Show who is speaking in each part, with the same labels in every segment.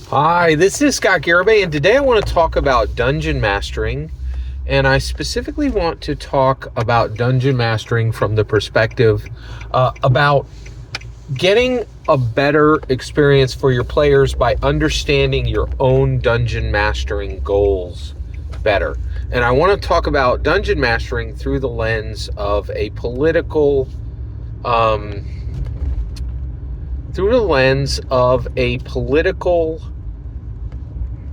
Speaker 1: Hi, this is Scott Garibay, and today I want to talk about dungeon mastering. And I specifically want to talk about dungeon mastering from the perspective about getting a better experience for your players by understanding your own dungeon mastering goals better. And I want to talk about dungeon mastering through the lens of a political,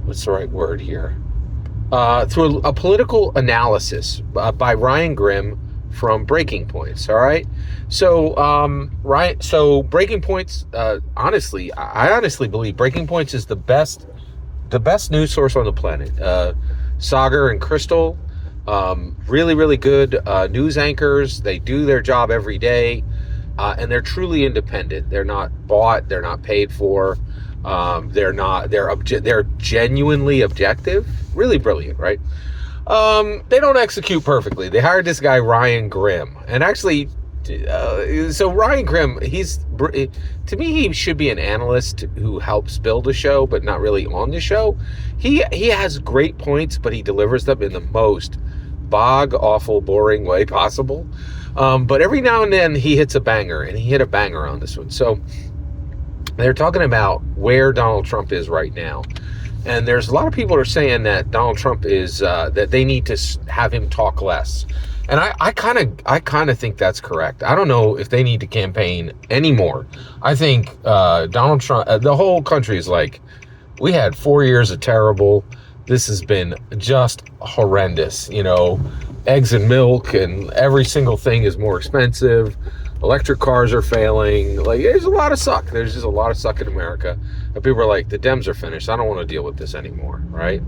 Speaker 1: what's the right word here? Through a political analysis by Ryan Grimm from Breaking Points. All right. So, Breaking Points, honestly, I honestly believe Breaking Points is the best news source on the planet. Sagar and Crystal, really, really good news anchors. They do their job every day, and they're truly independent. They're not bought. They're not paid for. They're genuinely objective. Really brilliant, right? They don't execute perfectly. They hired this guy Ryan Grimm, and actually, so Ryan Grimm, to me, he should be an analyst who helps build a show, but not really on the show. He has great points, but he delivers them in the most awful, boring way possible. But every now and then he hits a banger, and he hit a banger on this one. So they're talking about where Donald Trump is right now. And there's a lot of people who are saying that Donald Trump is, that they need to have him talk less. And I kind of think that's correct. I don't know if they need to campaign anymore. I think Donald Trump, the whole country is like, we had 4 years of terrible. This has been just horrendous. Eggs and milk, and every single thing is more expensive. Electric cars are failing. Like, there's a lot of suck. There's just a lot of suck in America. And people are like, the Dems are finished. I don't want to deal with this anymore, right?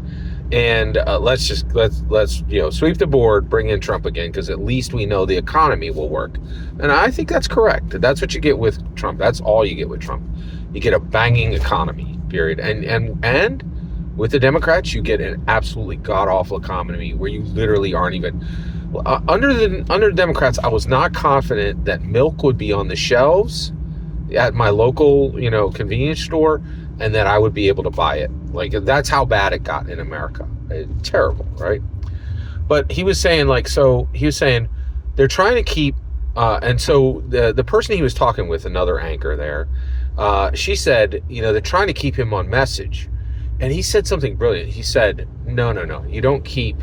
Speaker 1: And let's sweep the board, bring in Trump again, because at least we know the economy will work. And I think that's correct. That's what you get with Trump. That's all you get with Trump. You get a banging economy, period. And with the Democrats, you get an absolutely god-awful economy where you literally aren't even... Under the Democrats, I was not confident that milk would be on the shelves at my local, convenience store, and that I would be able to buy it. Like, that's how bad it got in America. Terrible, right? But he was saying, they're trying to keep, and so the person he was talking with, another anchor there, she said, they're trying to keep him on message. And he said something brilliant. He said, no, you don't keep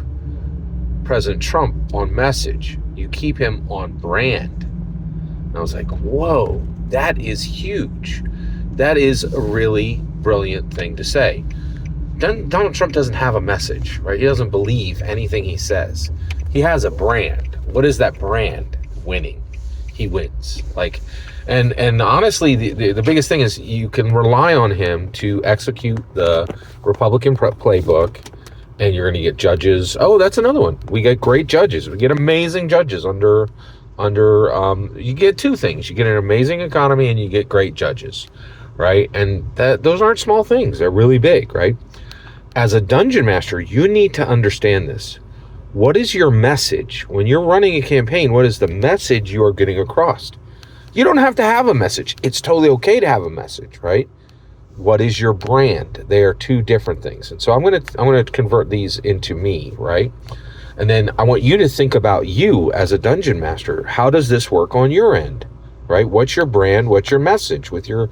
Speaker 1: President Trump on message. You keep him on brand. And I was like, whoa, that is huge. That is a really brilliant thing to say. Donald Trump doesn't have a message, right? He doesn't believe anything he says. He has a brand. What is that brand? Winning. He wins. And honestly, the biggest thing is you can rely on him to execute the Republican playbook. And you're going to get judges. Oh, that's another one. We get great judges. We get amazing judges under. You get two things. You get an amazing economy, and you get great judges, right? And those aren't small things. They're really big, right? As a dungeon master, you need to understand this. What is your message when you're running a campaign? What is the message you are getting across? You don't have to have a message. It's totally okay to have a message, right? What is your brand? They are two different things. And so I'm going to convert these into me, right? And then I want you to think about you as a dungeon master. How does this work on your end, right? What's your brand? What's your message with your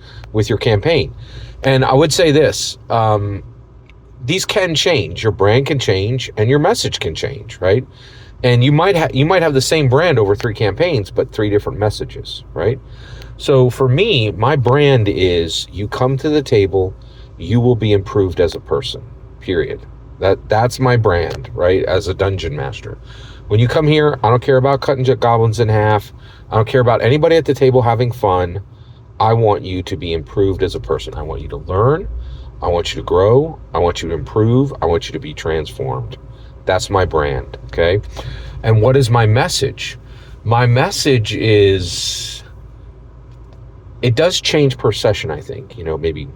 Speaker 1: campaign? And I would say this, these can change. Your brand can change and your message can change, right? And you might have the same brand over 3 campaigns, but 3 different messages, right? So for me, my brand is you come to the table, you will be improved as a person, period. That's my brand, right, as a dungeon master. When you come here, I don't care about cutting goblins in half. I don't care about anybody at the table having fun. I want you to be improved as a person. I want you to learn. I want you to grow. I want you to improve. I want you to be transformed. That's my brand, okay? And what is my message? My message is... It does change per session, I think. Maybe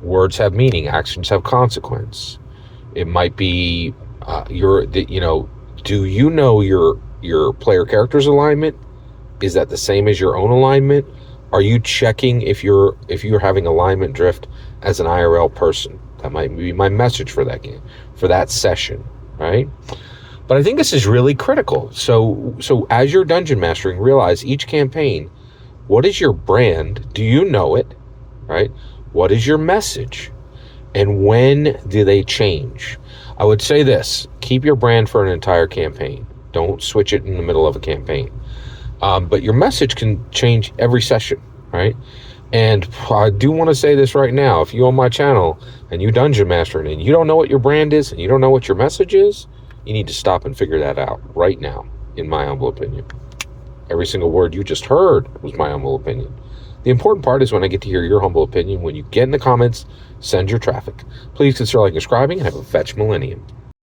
Speaker 1: words have meaning, actions have consequence. It might be do you know your player character's alignment? Is that the same as your own alignment? Are you checking if you're having alignment drift as an IRL person? That might be my message for that game, for that session, right? But I think this is really critical. So as you're dungeon mastering, realize each campaign, what is your brand? Do you know it, right? What is your message? And when do they change? I would say this, keep your brand for an entire campaign. Don't switch it in the middle of a campaign. But your message can change every session, right? And I do want to say this right now. If you own my channel and you dungeon mastering and you don't know what your brand is and you don't know what your message is, you need to stop and figure that out right now, in my humble opinion. Every single word you just heard was my humble opinion. The important part is when I get to hear your humble opinion. When you get in the comments, send your traffic. Please consider liking and subscribing and have a fetch millennium.